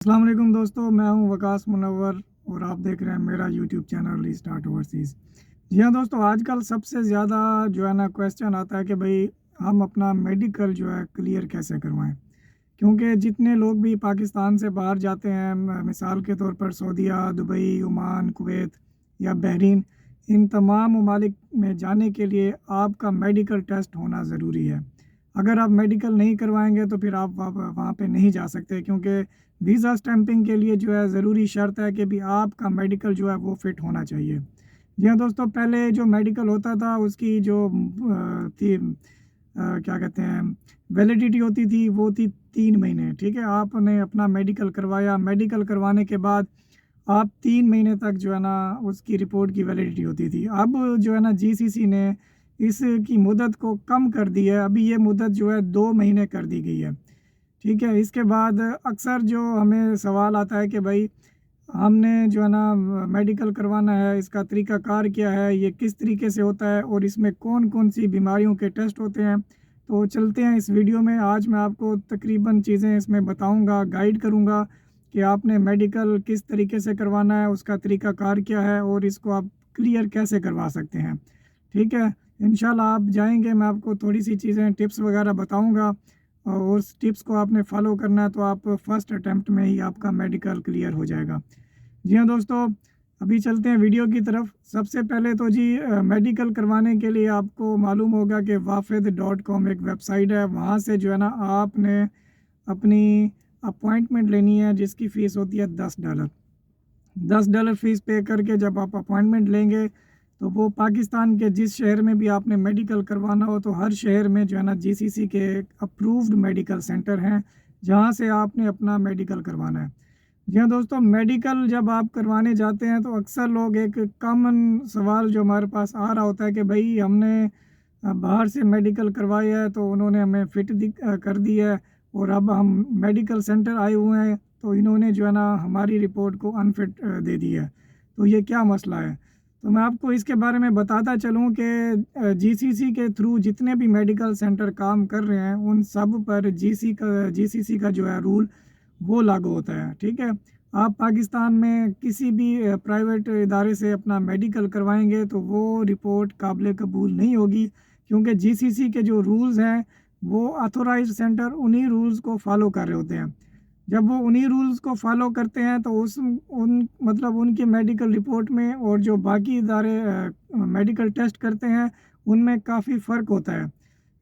अस्सलाम वालेकुम दोस्तों, मैं हूं वकास मुनव्वर और आप देख रहे हैं मेरा यूट्यूब चैनल रीस्टार्ट ओवरसीज़। जी हाँ दोस्तों, आजकल सबसे ज़्यादा जो है ना क्वेश्चन आता है कि भाई हम अपना मेडिकल जो है क्लियर कैसे करवाएं। क्योंकि जितने लोग भी पाकिस्तान से बाहर जाते हैं, मिसाल के तौर पर सऊदीया, दुबई, ओमान, कुवैत या बहरीन, इन तमाम ममालिक में जाने के लिए आपका मेडिकल टेस्ट होना ज़रूरी है। अगर आप मेडिकल नहीं करवाएंगे तो फिर आप वहाँ पे नहीं जा सकते, क्योंकि वीज़ा स्टैंपिंग के लिए जो है ज़रूरी शर्त है कि भी आपका मेडिकल जो है वो फ़िट होना चाहिए। जी हाँ दोस्तों, पहले जो मेडिकल होता था उसकी जो क्या कहते हैं, वैलिडिटी होती थी वो थी 3 महीने। ठीक है, आपने अपना मेडिकल करवाया, मेडिकल करवाने के बाद आप 3 महीने तक जो है ना उसकी रिपोर्ट की वैलिडिटी होती थी। अब जो है ना जीसीसी ने इसकी मुद्दत को कम कर दी है, अभी ये मुद्दत जो है 2 महीने कर दी गई है। ठीक है, इसके बाद अक्सर जो हमें सवाल आता है कि भाई हमने जो है ना मेडिकल करवाना है, इसका तरीक़ाकार क्या है, ये किस तरीके से होता है और इसमें कौन-कौन सी बीमारियों के टेस्ट होते हैं। तो चलते हैं इस वीडियो में। आज मैं आपको तकरीबन चीज़ें इसमें बताऊँगा, गाइड करूँगा कि आपने मेडिकल किस तरीके से करवाना है, उसका तरीक़ाकार क्या है और इसको आप क्लियर कैसे करवा सकते हैं। ठीक है, इंशाल्लाह आप जाएँगे, मैं आपको थोड़ी-सी चीज़ें टिप्स वग़ैरह बताऊँगा और उस टिप्स को आपने फ़ॉलो करना है, तो आप फर्स्ट अटेम्प्ट में ही आपका मेडिकल क्लियर हो जाएगा। जी हाँ दोस्तों, अभी चलते हैं वीडियो की तरफ। सबसे पहले तो जी मेडिकल करवाने के लिए आपको मालूम होगा कि वाफिद.com एक वेबसाइट है, वहाँ से जो है ना आपने अपनी अपॉइंटमेंट लेनी है, जिसकी फ़ीस होती है $10। $10 फ़ीस पे करके जब आप अपॉइंटमेंट लेंगे, तो वो पाकिस्तान के जिस शहर में भी आपने मेडिकल करवाना हो, तो हर शहर में जो है ना जीसीसी के अप्रूव्ड मेडिकल सेंटर हैं, जहाँ से आपने अपना मेडिकल करवाना है। जी हाँ दोस्तों, मेडिकल जब आप करवाने जाते हैं तो अक्सर लोग एक कॉमन सवाल जो हमारे पास आ रहा होता है कि भाई हमने बाहर से मेडिकल करवाया है तो उन्होंने हमें कर दिया है और अब हम मेडिकल सेंटर आए हुए हैं तो इन्होंने जो है ना हमारी रिपोर्ट को अनफिट दे दी है। तो ये क्या मसला है? तो मैं आपको इसके बारे में बताता चलूँ कि जीसीसी के थ्रू जितने भी मेडिकल सेंटर काम कर रहे हैं, उन सब पर जीसीसी का जो है रूल वो लागू होता है। ठीक है? आप पाकिस्तान में किसी भी प्राइवेट इदारे से अपना मेडिकल करवाएँगे तो वो रिपोर्ट काबिल कबूल नहीं होगी, क्योंकि जीसीसी के जो रूल्स हैं, वो ऑथोराइज़्ड सेंटर उन्हीं रूल्स को फ़ॉलो कर रहे होते हैं। जब वो उन्हीं रूल्स को फ़ॉलो करते हैं तो उस उन मतलब उनकी मेडिकल रिपोर्ट में और जो बाकी इदारे मेडिकल टेस्ट करते हैं, उनमें काफ़ी फ़र्क होता है।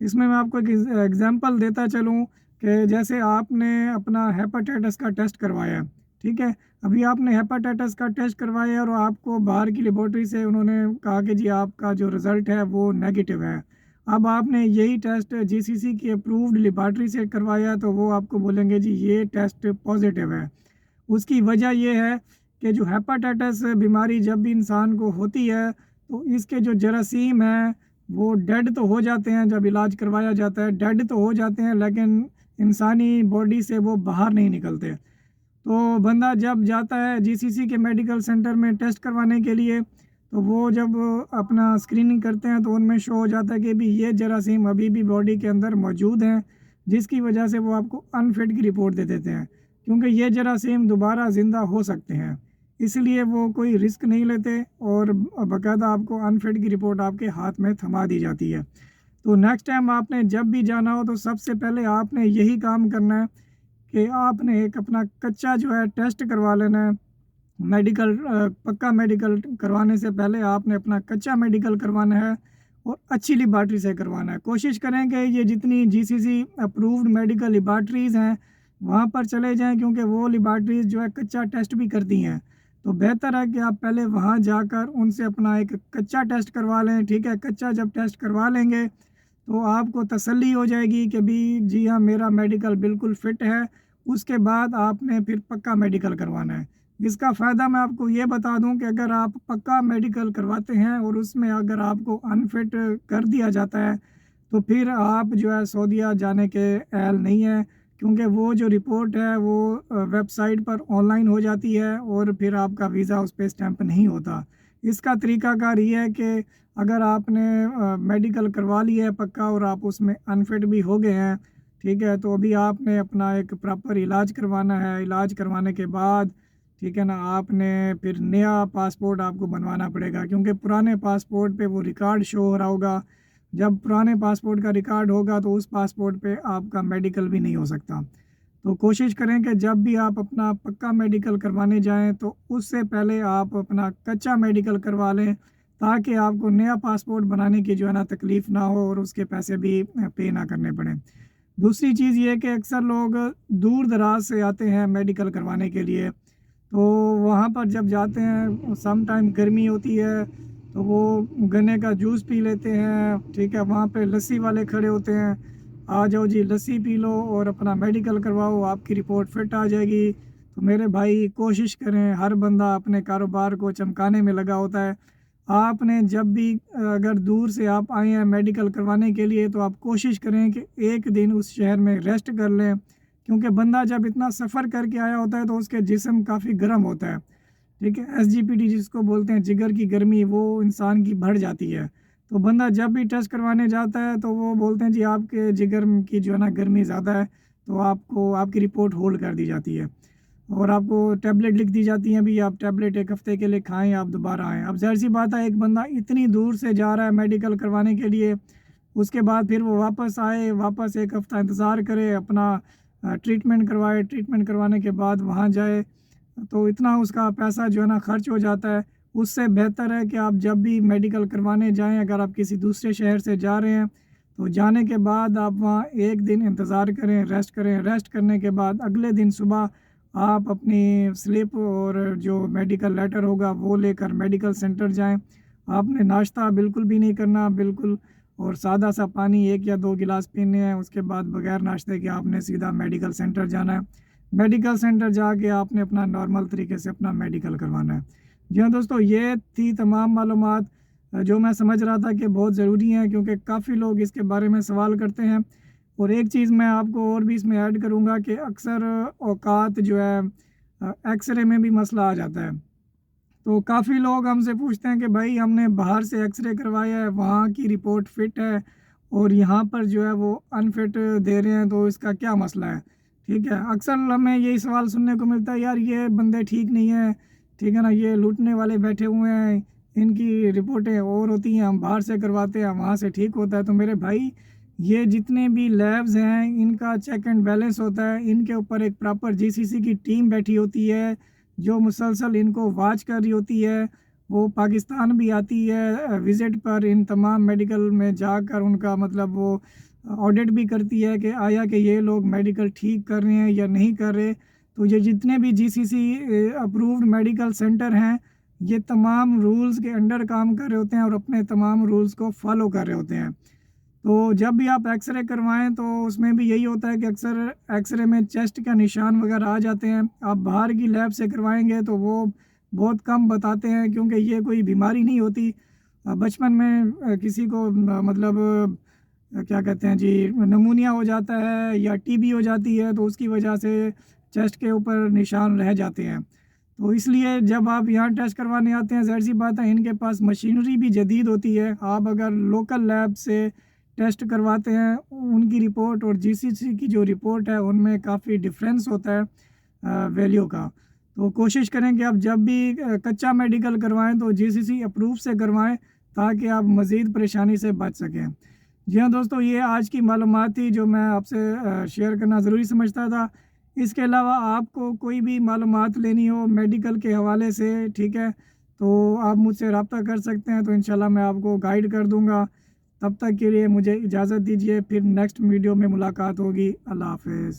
इसमें मैं आपको एक एग्ज़ाम्पल देता चलूँ कि जैसे आपने अपना हेपेटाइटिस का टेस्ट करवाया, ठीक है? अभी आपने हेपेटाइटिस का टेस्ट करवाया और आपको बाहर की लेबॉरेटरी से उन्होंने कहा कि जी आपका जो रिज़ल्ट है वो नेगेटिव है। अब आपने यही टेस्ट जीसीसी की अप्रूव्ड लेबॉरेटरी से करवाया तो वो आपको बोलेंगे जी ये टेस्ट पॉज़िटिव है। उसकी वजह ये है कि जो हेपेटाइटिस बीमारी जब भी इंसान को होती है, तो इसके जो जरासीम हैं, वो डेड तो हो जाते हैं जब इलाज करवाया जाता है, डेड तो हो जाते हैं लेकिन इंसानी बॉडी से वो बाहर नहीं निकलते। तो बंदा जब जाता है जीसीसी के मेडिकल सेंटर में टेस्ट करवाने के लिए, तो वो जब अपना स्क्रीनिंग करते हैं तो उनमें शो हो जाता है कि भी ये जरासीम अभी भी बॉडी के अंदर मौजूद हैं, जिसकी वजह से वो आपको अनफिट की रिपोर्ट दे देते हैं, क्योंकि ये जरासीम दोबारा ज़िंदा हो सकते हैं। इसलिए वो कोई रिस्क नहीं लेते और बाकायदा आपको अनफिट की रिपोर्ट आपके हाथ में थमा दी जाती है। तो नेक्स्ट टाइम आपने जब भी जाना हो तो सबसे पहले आपने यही काम करना है कि आपने एक अपना कच्चा जो है टेस्ट करवा लेना है। पक्का मेडिकल करवाने से पहले आपने अपना कच्चा मेडिकल करवाना है और अच्छी लेबॉरेटरी से करवाना है। कोशिश करें कि ये जितनी जीसीसी अप्रूव्ड मेडिकल लेबॉरेटरीज़ हैं, वहाँ पर चले जाएँ, क्योंकि वो लेबॉरेटरीज़ जो है कच्चा टेस्ट भी करती हैं। तो बेहतर है कि आप पहले वहाँ जाकर उनसे अपना एक कच्चा टेस्ट करवा लें, ठीक है? कच्चा जब टेस्ट करवा लेंगे तो आपको तसल्ली हो जाएगी कि भी जी हाँ, मेरा मेडिकल बिल्कुल फ़िट है। उसके बाद आपने फिर पक्का मेडिकल करवाना है। इसका फ़ायदा मैं आपको ये बता दूँ कि अगर आप पक्का मेडिकल करवाते हैं और उसमें अगर आपको अनफ़िट कर दिया जाता है, तो फिर आप जो है सऊदीया जाने के अहल नहीं हैं, क्योंकि वो जो रिपोर्ट है वो वेबसाइट पर ऑनलाइन हो जाती है और फिर आपका वीज़ा उस पे स्टैंप नहीं होता। इसका तरीक़ाकार ये है कि अगर आपने मेडिकल करवा लिया है पक्का और आप उसमें अनफ़िट भी हो गए हैं, ठीक है। तो अभी आपने अपना एक प्रॉपर इलाज करवाना है, इलाज करवाने के बाद ठीक है ना, आपने फिर नया पासपोर्ट आपको बनवाना पड़ेगा, क्योंकि पुराने पासपोर्ट पे वो रिकॉर्ड शो हो रहा होगा। जब पुराने पासपोर्ट का रिकॉर्ड होगा तो उस पासपोर्ट पे आपका मेडिकल भी नहीं हो सकता। तो कोशिश करें कि जब भी आप अपना पक्का मेडिकल करवाने जाएँ तो उससे पहले आप अपना कच्चा मेडिकल करवा लें, ताकि आपको नया पासपोर्ट बनाने की जो है ना तकलीफ़ ना हो और उसके पैसे भी पे ना करने पड़ें। दूसरी चीज़ ये है कि अक्सर लोग दूर-दराज़ से आते हैं मेडिकल करवाने के लिए, तो वहाँ पर जब जाते हैं सम टाइम गर्मी होती है, तो वो गन्ने का जूस पी लेते हैं, ठीक है? वहाँ पे लस्सी वाले खड़े होते हैं, आ जाओ जी लस्सी पी लो और अपना मेडिकल करवाओ, आपकी रिपोर्ट फिट आ जाएगी। तो मेरे भाई कोशिश करें, हर बंदा अपने कारोबार को चमकाने में लगा होता है। आपने जब भी अगर दूर से आप आए हैं मेडिकल करवाने के लिए, तो आप कोशिश करें कि एक दिन उस शहर में रेस्ट कर लें, क्योंकि बंदा जब इतना सफ़र करके आया होता है तो उसके जिस्म काफ़ी गर्म होता है, ठीक है? एसजीपीटी जिसको बोलते हैं जिगर की गर्मी, वो इंसान की बढ़ जाती है। तो बंदा जब भी टेस्ट करवाने जाता है तो वो बोलते हैं जी आपके जिगर की जो है ना गर्मी ज़्यादा है, तो आपको आपकी रिपोर्ट होल्ड कर दी जाती है और आपको टैबलेट लिख दी जाती हैं, भी आप टैबलेट 1 हफ़्ते के लिए खाएँ, आप दोबारा आएँ। अब ज़ाहिर-सी बात है, एक बंदा इतनी दूर से जा रहा है मेडिकल करवाने के लिए, उसके बाद फिर वो वापस आए, वापस 1 हफ़्ता इंतज़ार करे, अपना ट्रीटमेंट करवाए, ट्रीटमेंट करवाने के बाद वहाँ जाए, तो इतना उसका पैसा जो है ना खर्च हो जाता है। उससे बेहतर है कि आप जब भी मेडिकल करवाने जाएँ, अगर आप किसी दूसरे शहर से जा रहे हैं, तो जाने के बाद आप वहाँ 1 दिन इंतज़ार करें, रेस्ट करें। रेस्ट करने के बाद अगले दिन सुबह आप अपनी स्लिप और जो मेडिकल लेटर होगा वो लेकर मेडिकल सेंटर जाएँ। आपने नाश्ता बिल्कुल भी नहीं करना, बिल्कुल, और सादा सा पानी 1 या 2 गिलास पीने हैं। उसके बाद बगैर नाश्ते के आपने सीधा मेडिकल सेंटर जाना है। मेडिकल सेंटर जाके आपने अपना नॉर्मल तरीके से अपना मेडिकल करवाना है। जी हाँ दोस्तों, ये थी तमाम मालूमात जो मैं समझ रहा था कि बहुत ज़रूरी हैं, क्योंकि काफ़ी लोग इसके बारे में सवाल करते हैं। और एक चीज़ मैं आपको और भी इसमें ऐड करूँगा कि अक्सर औकात जो है एक्स-रे में भी मसला आ जाता है। तो काफ़ी लोग हमसे पूछते हैं कि भाई हमने बाहर से एक्स-रे करवाया है, वहाँ की रिपोर्ट फिट है और यहाँ पर जो है वो अनफिट दे रहे हैं, तो इसका क्या मसला है? ठीक है, अक्सर हमें यही सवाल सुनने को मिलता है, यार ये बंदे ठीक नहीं हैं, ठीक है ना? ये लूटने वाले बैठे हुए हैं, इनकी रिपोर्टें और होती हैं, हम बाहर से करवाते हैं, वहाँ से ठीक होता है। तो मेरे भाई, ये जितने भी लैब्स हैं, इनका चेक एंड बैलेंस होता है, इनके ऊपर एक प्रॉपर जीसीसी की टीम बैठी होती है, जो मुसलसल इनको वॉच कर रही होती है। वो पाकिस्तान भी आती है विज़िट पर, इन तमाम मेडिकल में जाकर उनका मतलब वो ऑडिट भी करती है कि आया कि ये लोग मेडिकल ठीक कर रहे हैं या नहीं कर रहे। तो ये जितने भी जीसीसी अप्रूव्ड मेडिकल सेंटर हैं, ये तमाम रूल्स के अंडर काम कर रहे होते हैं और अपने तमाम रूल्स को फॉलो कर रहे होते हैं। तो जब भी आप एक्स-रे करवाएँ तो उसमें भी यही होता है कि अक्सर एक्स-रे में चेस्ट का निशान वग़ैरह आ जाते हैं। आप बाहर की लैब से करवाएँगे तो वो बहुत कम बताते हैं, क्योंकि ये कोई बीमारी नहीं होती। बचपन में किसी को मतलब क्या कहते हैं जी, निमोनिया हो जाता है या टीबी हो जाती है, तो उसकी वजह से चेस्ट के ऊपर निशान रह जाते हैं। तो इसलिए जब आप यहाँ टेस्ट करवाने आते हैं, ज़ाहिर-सी बात है इनके पास मशीनरी भी जदीद होती है। आप अगर लोकल लैब से टेस्ट करवाते हैं, उनकी रिपोर्ट और जीसीसी की जो रिपोर्ट है उनमें काफ़ी डिफरेंस होता है वैल्यू का। तो कोशिश करें कि आप जब भी कच्चा मेडिकल करवाएँ तो जीसीसी अप्रूव से करवाएँ, ताकि आप मज़ीद परेशानी से बच सकें। जी हाँ दोस्तों, ये आज की मालूमात थी जो मैं आपसे शेयर करना ज़रूरी समझता था। इसके अलावा आपको कोई भी मालूमात लेनी हो मेडिकल के हवाले से, ठीक है, तो आप मुझसे रब्ता कर सकते हैं, तो इंशाल्लाह मैं आपको गाइड कर दूँगा। तब तक के लिए मुझे इजाज़त दीजिए, फिर नेक्स्ट वीडियो में मुलाकात होगी। अल्लाह हाफ़िज़।